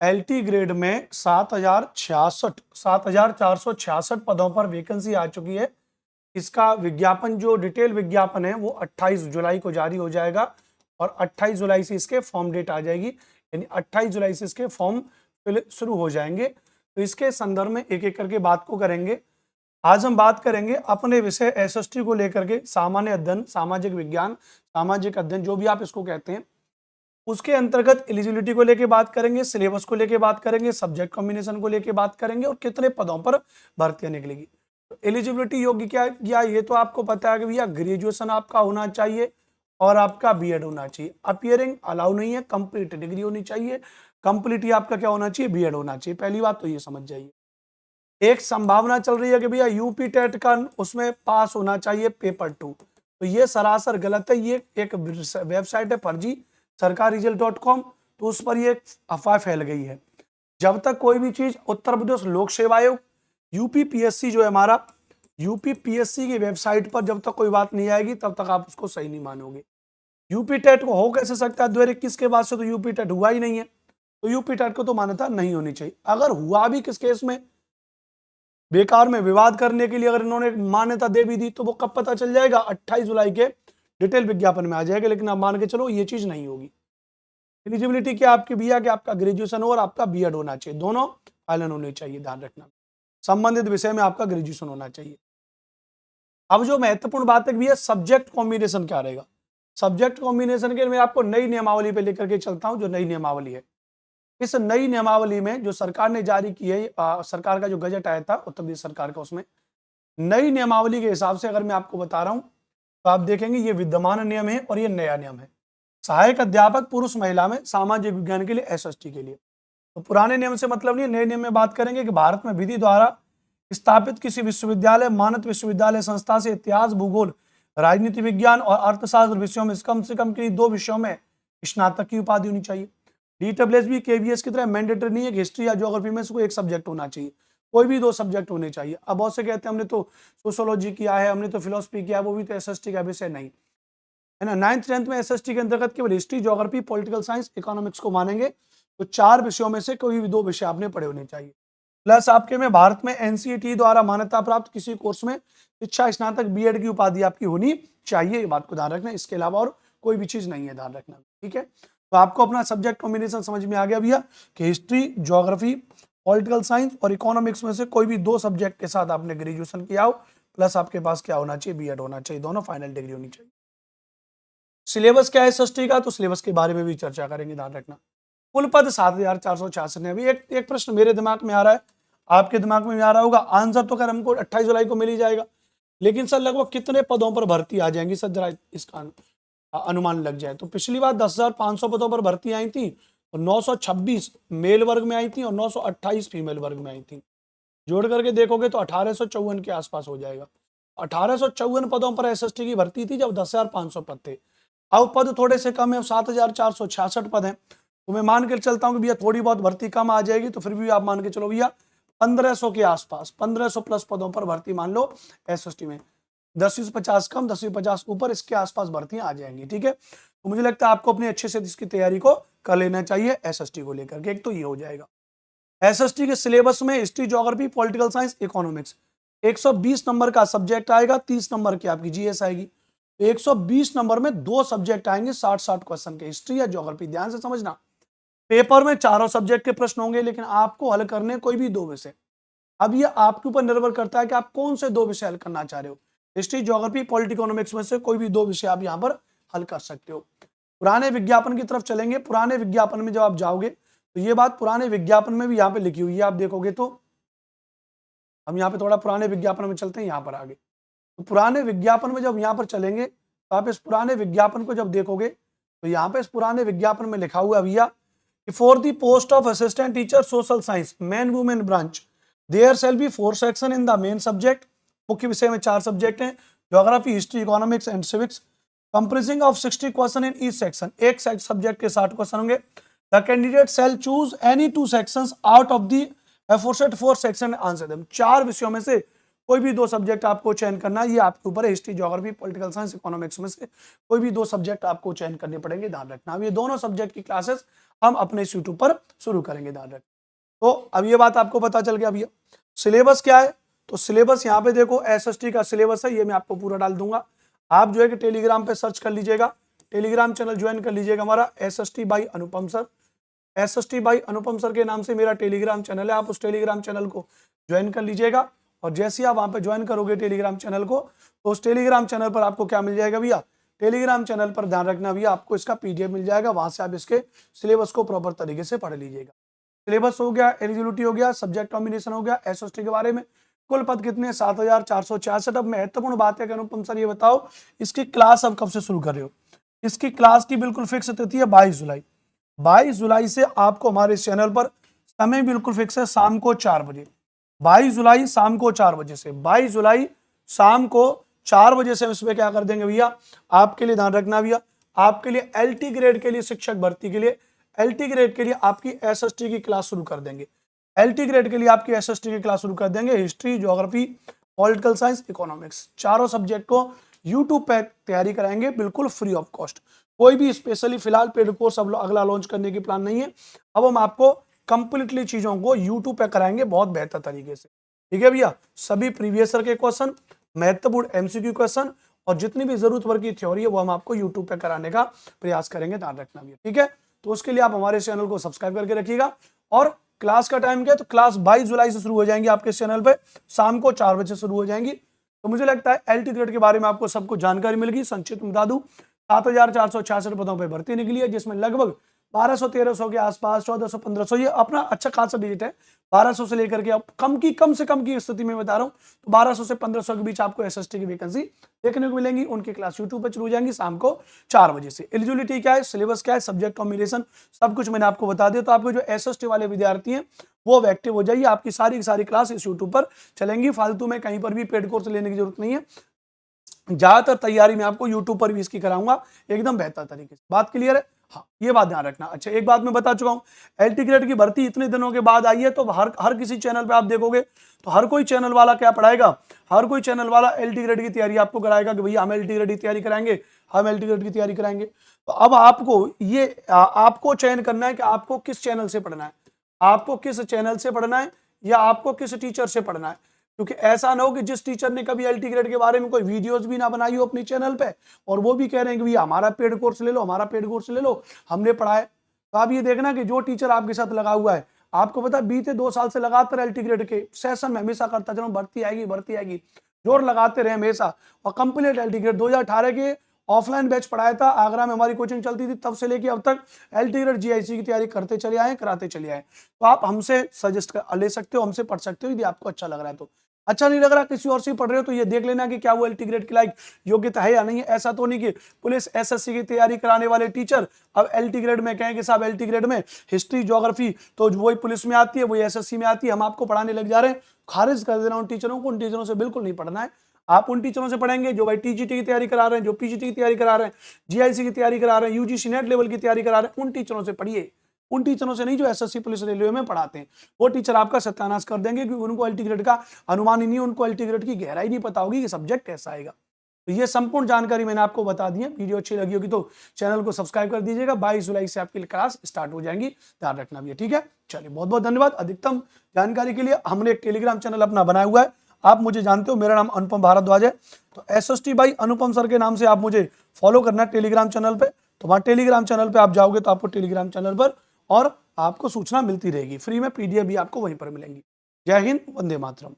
LT grade में 7,466 पदों पर वैकेंसी आ चुकी है। इसका विज्ञापन, जो डिटेल विज्ञापन है, वो 28 जुलाई को जारी हो जाएगा और 28 जुलाई से इसके फॉर्म डेट आ जाएगी, यानी 28 जुलाई से इसके फॉर्म फिल शुरू हो जाएंगे। तो इसके संदर्भ में एक एक करके बात को करेंगे। आज हम बात करेंगे अपने विषय एसएसटी को लेकर के, सामान्य अध्ययन, सामाजिक विज्ञान, सामाजिक अध्ययन, जो भी आप इसको कहते हैं, उसके अंतर्गत एलिजिबिलिटी को लेके बात करेंगे, सिलेबस को लेके बात करेंगे, सब्जेक्ट कॉम्बिनेशन को लेके बात करेंगे और कितने पदों पर भर्तियां निकलेगी। तो एलिजिबिलिटी योग्य क्या, ये तो आपको पता है कि भैया ग्रेजुएशन आपका होना चाहिए और आपका बीएड होना चाहिए। अपीयरिंग अलाउ नहीं है, कंप्लीट डिग्री होनी चाहिए। कंप्लीट ही आपका क्या होना चाहिए, बीएड होना चाहिए। पहली बात तो ये समझ जाइए। एक संभावना चल रही है कि भैया यूपी टेट का उसमें पास होना चाहिए पेपर 2, तो ये सरासर गलत है। ये एक वेबसाइट है फर्जी, सरकाररिजल्ट.com, तो उस पर ये अफवाह फैल गई है। जब तक कोई भी चीज उत्तर प्रदेश लोक सेवा आयोग, यूपी पीएससी जो है हमारा, यूपी पीएससी की वेबसाइट पर जब तक कोई बात नहीं आएगी तब तक आप उसको सही नहीं मानोगे। यूपी टेट को हो कैसे सकता है, 2021 के बाद से तो यूपी टेट हुआ ही नहीं है, तो यूपी टेट को तो मान्यता नहीं होनी चाहिए। अगर हुआ भी किस केस में, बेकार में विवाद करने के लिए अगर इन्होंने मान्यता दे भी दी, तो वो कब पता चल जाएगा, 28 जुलाई के डिटेल विज्ञापन में आ जाएगा। लेकिन आप मान के चलो ये चीज नहीं होगी। एलिजिबिलिटी क्या आपकी भैया, कि आपका ग्रेजुएशन हो और आपका बीएड होना चाहिए, दोनों फाइनल होने चाहिए, ध्यान रखना। संबंधित विषय में आपका ग्रेजुएशन होना चाहिए। अब जो महत्वपूर्ण बात है भैया, सब्जेक्ट कॉम्बिनेशन क्या रहेगा। सब्जेक्ट कॉम्बिनेशन के मैं आपको नई नियमावली पे लेकर के चलता हूं। जो नई नियमावली है, इस नई नियमावली में जो सरकार ने जारी की है, सरकार का जो गजट आया था उत्तर प्रदेश सरकार का, उसमें नई नियमावली के हिसाब से अगर मैं आपको बता रहा हूं, तो आप देखेंगे ये विद्यमान नियम है और ये नया नियम है। सहायक अध्यापक पुरुष महिला में सामाजिक विज्ञान के लिए, एसएसटी के लिए। तो पुराने नियम से मतलब नहीं, नए नियम में बात करेंगे कि भारत में विधि द्वारा स्थापित किसी विश्वविद्यालय, मानद विश्वविद्यालय संस्था से इतिहास, भूगोल, राजनीति विज्ञान और अर्थशास्त्र विषयों में कम से कम किसी 2 विषयों में स्नातक की उपाधि होनी चाहिए। डीडब्ल्यूएसबी केवीएस की तरह मैंडेटरी नहीं है कि हिस्ट्री या ज्योग्राफी में से कोई एक सब्जेक्ट होना चाहिए, कोई भी 2 सब्जेक्ट होने चाहिए। अब बहुत से कहते हैं हमने तो सोशियोलॉजी किया है, हमने तो फिलोसफी किया है, वो भी तो एसएसटी का विषय नहीं है ना। 9th 10th में एसएसटी के अंतर्गत केवल history, geography, political science, economics को मानेंगे। तो 4 विषयों में से कोई भी 2 विषय आपने पढ़े होने चाहिए। प्लस आपके में भारत में एनसीईटी द्वारा मान्यता प्राप्त किसी कोर्स में शिक्षा स्नातक बीएड की उपाधि आपकी होनी चाहिए। ये बात को ध्यान रखना, इसके अलावा और कोई भी चीज नहीं है, ध्यान रखना, ठीक है। तो आपको अपना सब्जेक्ट कॉम्बिनेशन समझ में आ गया भैया कि हिस्ट्री, ज्योग्राफी, पॉलिटिकल साइंस और इकोनॉमिक्स में से कोई भी 2 सब्जेक्ट के साथ आपने ग्रेजुएशन किया हो, प्लस आपके पास क्या होना चाहिए, बीएड होना चाहिए, दोनों फाइनल डिग्री होनी चाहिए। सिलेबस क्या है एसएसटी का, तो सिलेबस के बारे में भी चर्चा करेंगे, ध्यान रखना। कुल पद 7,466 है। अभी एक प्रश्न मेरे दिमाग में आ रहा है, आपके दिमाग में भी आ रहा होगा। आंसर तो खैर हमको 28 जुलाई को मिल ही जाएगा, लेकिन सर लगभग कितने पदों पर भर्ती आ जाएंगी सर, जरा इसका अनुमान लग जाए। तो पिछली बार 10,500 पदों पर भर्ती आई थी और 926 मेल वर्ग में आई थी और 928 फीमेल वर्ग में आई थी। जोड़ करके देखोगे तो 1854 के आसपास हो जाएगा। 1854 पदों पर एसएसटी की भर्ती थी जब 10,500 पद थे। अब पद थोड़े से कम है, 7,466 पद हैं। तो मैं मान के चलता हूं कि भैया थोड़ी बहुत भर्ती कम आ जाएगी, तो फिर भी आप मान के चलो भैया 1500 के आसपास, 1500 प्लस पदों पर भर्ती मान लो एसएसटी में। 10 से 50 कम, 10 से 50 ऊपर, इसके आसपास भर्तियां आ जाएंगी, ठीक है। तो मुझे लगता है आपको अपनी अच्छे से इसकी तैयारी को कर लेना चाहिए एसएसटी को लेकर के। एक तो ये हो जाएगा। एसएसटी के सिलेबस में history, geography, political science, economics 120 number का सब्जेक्ट आएगा, 30 नंबर की आपकी जीएस आएगी। 120 नंबर में 2 सब्जेक्ट आएंगे, 60-60 क्वेश्चन के, हिस्ट्री या ज्योग्राफी। ध्यान से समझना, पेपर में चारों सब्जेक्ट के प्रश्न होंगे, लेकिन आपको हल करने कोई भी 2 विषय। अब ये आपके ऊपर निर्भर करता है कि आप कौन से 2 विषय हल करना चाह रहे हो। हिस्ट्री, ज्योग्राफी, पॉलिटिकल इकोनॉमिक्स में से कोई भी 2 विषय आप यहाँ पर हल कर सकते हो। पुराने विज्ञापन की तरफ चलेंगे। पुराने विज्ञापन में जब आप जाओगे तो ये बात पुराने विज्ञापन में भी यहाँ पे लिखी हुई है, आप देखोगे तो। हम यहाँ पे थोड़ा पुराने विज्ञापन में चलते हैं, यहाँ पर आगे। तो पुराने विज्ञापन में जब यहाँ पर चलेंगे तो आप इस पुराने विज्ञापन को जब देखोगे तो यहाँ पे इस पुराने विज्ञापन में लिखा हुआ है भैया, for the post of assistant teacher social science man women branch there shall be 4 section in the main subject. मुख्य विषय में 4 सब्जेक्ट हैं, geography, history, economics and civics, comprising of 60 question in each section. एक subject के 60 question होंगे। The candidate shall choose any 2 sections out of the aforesaid 4 section answer them. 4 विषयों में से कोई भी 2 सब्जेक्ट आपको चयन करना है, ये आपके ऊपर है, history, geography, political science, economics में से कोई भी 2 सब्जेक्ट आपको चयन करने पड़ेंगे, ध्यान रखना। अब ये दोनों सब्जेक्ट की क्लासेस हम अपने इस यूट्यूब पर शुरू करेंगे, ध्यान रखना। तो अब ये बात आपको पता चल गया। अब ये सिलेबस क्या है, तो सिलेबस यहाँ पे देखो एसएसटी का सिलेबस है, ये मैं आपको पूरा डाल दूंगा। आप जो है कि टेलीग्राम पे सर्च कर लीजिएगा, टेलीग्राम चैनल ज्वाइन कर लीजिएगा हमारा SST by Anupam sir. SST by Anupam sir के नाम से मेरा टेलीग्राम चैनल है, आप उस टेलीग्राम चैनल को ज्वाइन कर लीजिएगा। और जैसे ही आप वहां पे ज्वाइन करोगे टेलीग्राम चैनल को, तो उस टेलीग्राम चैनल पर आपको क्या मिल जाएगा भैया, टेलीग्राम चैनल पर ध्यान रखना भैया, आपको इसका पीडीएफ मिल जाएगा, वहां से आप इसके सिलेबस को प्रॉपर तरीके से पढ़ लीजिएगा। सिलेबस हो गया, एलिजिबिलिटी हो गया, सब्जेक्ट कॉम्बिनेशन हो गया, एसएसटी के बारे में, कुल पद कितने 7466। अब महत्वपूर्ण बात है कि अनुपम सर ये बताओ इसकी क्लास अब कब से शुरू कर रहे हो। इसकी क्लास की बिल्कुल फिक्स तिथि है 22 जुलाई। 22 जुलाई से आपको हमारे इस चैनल पर समय बिल्कुल फिक्स है, शाम को 4 बजे। 22 जुलाई शाम को 4 बजे से, 22 जुलाई शाम को 4 बजे से इसमें क्या कर देंगे भैया, आपके लिए ध्यान रखना भैया, आपके लिए एलटी ग्रेड के लिए शिक्षक भर्ती के लिए, एलटी ग्रेड के लिए आपकी एसएसटी की क्लास शुरू कर देंगे। एलटी ग्रेड के लिए आपकी एसएसटी की क्लास शुरू कर देंगे। History, geography, political science, economics, चारों सब्जेक्ट को यूट्यूब पे तैयारी कराएंगे बिल्कुल फ्री ऑफ कॉस्ट। कोई भी स्पेशली फिलहाल पेड कोर्स अब अगला लॉन्च करने की प्लान नहीं है। अब हम आपको कंप्लीटली चीजों को यूट्यूब पे कराएंगे बहुत बेहतर तरीके से, ठीक है भैया। सभी प्रीवियस ईयर के क्वेश्चन, महत्वपूर्ण एमसीक्यू क्वेश्चन और जितनी भी जरूरत भर की थ्योरी है वो हम आपको यूट्यूब पे कराने का प्रयास करेंगे, ध्यान रखना भैया, ठीक है। तो उसके लिए आप हमारे चैनल को सब्सक्राइब करके रखिएगा। और क्लास का टाइम क्या है, तो क्लास 22 जुलाई से शुरू हो जाएंगी आपके चैनल पे, शाम को 4 बजे शुरू हो जाएंगी। तो मुझे लगता है एलटी ग्रेड के बारे में आपको सब कुछ जानकारी मिल गई। संक्षिप्त में बता दूं, 7466 पदों पर भर्ती निकली है, जिसमें लगभग 1200-1300 के आसपास, 1400-1500, ये अपना अच्छा खासा डिजिट है। 1200 से लेकर के अब कम से कम की स्थिति में बता रहा हूं, तो 1200 से 1500 के बीच आपको एसएसटी की वैकेंसी देखने को मिलेंगी। उनकी क्लास यूट्यूब पर शुरू हो जाएंगी शाम को 4 बजे से। एलिजिबिलिटी क्या है, सिलेबस क्या है, सब्जेक्ट कॉम्बिनेशन, सब कुछ मैंने आपको बता दिया। तो आपके जो एसएसटी वाले विद्यार्थी हैं वो अब एक्टिव हो जाइए, आपकी सारी की सारी क्लास इस यूट्यूब पर चलेंगी। फालतू में कहीं पर भी पेड कोर्स लेने की जरूरत नहीं है। ज्यादातर तैयारी में आपको यूट्यूब पर भी इसकी कराऊंगा एकदम बेहतर तरीके से। बात क्लियर है, हाँ ये बात ध्यान रखना। अच्छा एक बात मैं बता चुका हूं, एलटी ग्रेड की भर्ती इतने दिनों के बाद आई है, तो हर किसी चैनल पे आप देखोगे तो हर कोई चैनल वाला क्या पढ़ाएगा, हर कोई चैनल वाला एलटी ग्रेड की तैयारी आपको कराएगा कि भैया हम एलटी ग्रेड की तैयारी कराएंगे, हम एलटी ग्रेड की तैयारी कराएंगे। तो अब आपको ये आपको चयन करना है कि आपको किस चैनल से पढ़ना है, आपको किस चैनल से पढ़ना है या आपको किस टीचर से पढ़ना है। क्योंकि ऐसा ना हो कि जिस टीचर ने कभी एलटी ग्रेड के बारे में कोई वीडियोस भी ना बनाई हो अपनी चैनल पे और वो भी कह रहे हैं कि भैया हमारा पेड कोर्स ले लो, हमारा पेड कोर्स ले लो, हमने पढ़ा है। तो आप ये देखना कि जो टीचर आपके साथ लगा हुआ है, आपको पता है बीते 2 साल से लगातार एलटी ग्रेड के सेशन में हमेशा करता चलो भर्ती आएगी, जोर लगाते रहे हमेशा। और कंप्लीट एलटी ग्रेड 2018 के ऑफलाइन बैच पढ़ाया था, आगरा में हमारी कोचिंग चलती थी, तब से लेके अब तक एलटी ग्रेड जीआईसी की तैयारी करते चले आए, कराते चले आए। तो आप हमसे सजेस्ट ले सकते हो, हमसे पढ़ सकते हो, यदि आपको अच्छा लग रहा है तो। अच्छा नहीं लग रहा किसी और से पढ़ रहे हो तो ये देख लेना कि क्या वो एलटी ग्रेड के लायक योग्यता है या नहीं है। ऐसा तो नहीं कि पुलिस एसएससी की तैयारी कराने वाले टीचर अब एलटी ग्रेड में कहें कि साहब एलटी ग्रेड में हिस्ट्री ज्योग्राफी तो वही पुलिस में आती है, वही एसएससी में आती है, हम आपको पढ़ाने लग जा रहे हैं। खारिज कर देना उन टीचरों को, उन टीचरों से बिल्कुल नहीं पढ़ना है। आप उन टीचरों से पढ़ेंगे जो भाई टीजीटी की तैयारी करा रहे हैं, जो पीजीटी की तैयारी करा रहे हैं, जीआईसी की तैयारी करा रहे हैं, यूजीसी नेट लेवल की तैयारी करा रहे हैं, उन टीचरों से पढ़िए। उन टीचरों से नहीं जो एसएससी पुलिस रेलवे में पढ़ाते हैं। वो टीचर आपका सत्यानाश कर देंगे क्योंकि उनको एलटी ग्रेड का अनुमान ही नहीं, उनको एलटी ग्रेड की गहराई नहीं पता होगी कि सब्जेक्ट कैसा आएगा। तो ये संपूर्ण जानकारी मैंने आपको बता दी है। वीडियो अच्छी लगी होगी तो चैनल को सब्सक्राइब कर दीजिएगा। 22 जुलाई से आपकी क्लास स्टार्ट हो जाएंगी, ध्यान रखना भी है, ठीक है। चलिए बहुत बहुत धन्यवाद। अधिकतम जानकारी के लिए हमने एक टेलीग्राम चैनल अपना बनाया हुआ है, आप मुझे जानते हो, मेरा नाम अनुपम भारद्वाज है। तो एसएसटी बाई अनुपम सर के नाम से आप मुझे फॉलो करना टेलीग्राम चैनल पे। तो वहाँ टेलीग्राम चैनल पे आप जाओगे तो आपको टेलीग्राम चैनल पर और आपको सूचना मिलती रहेगी, फ्री में पीडीएफ भी आपको वहीं पर मिलेंगी। जय हिंद, वंदे मातरम।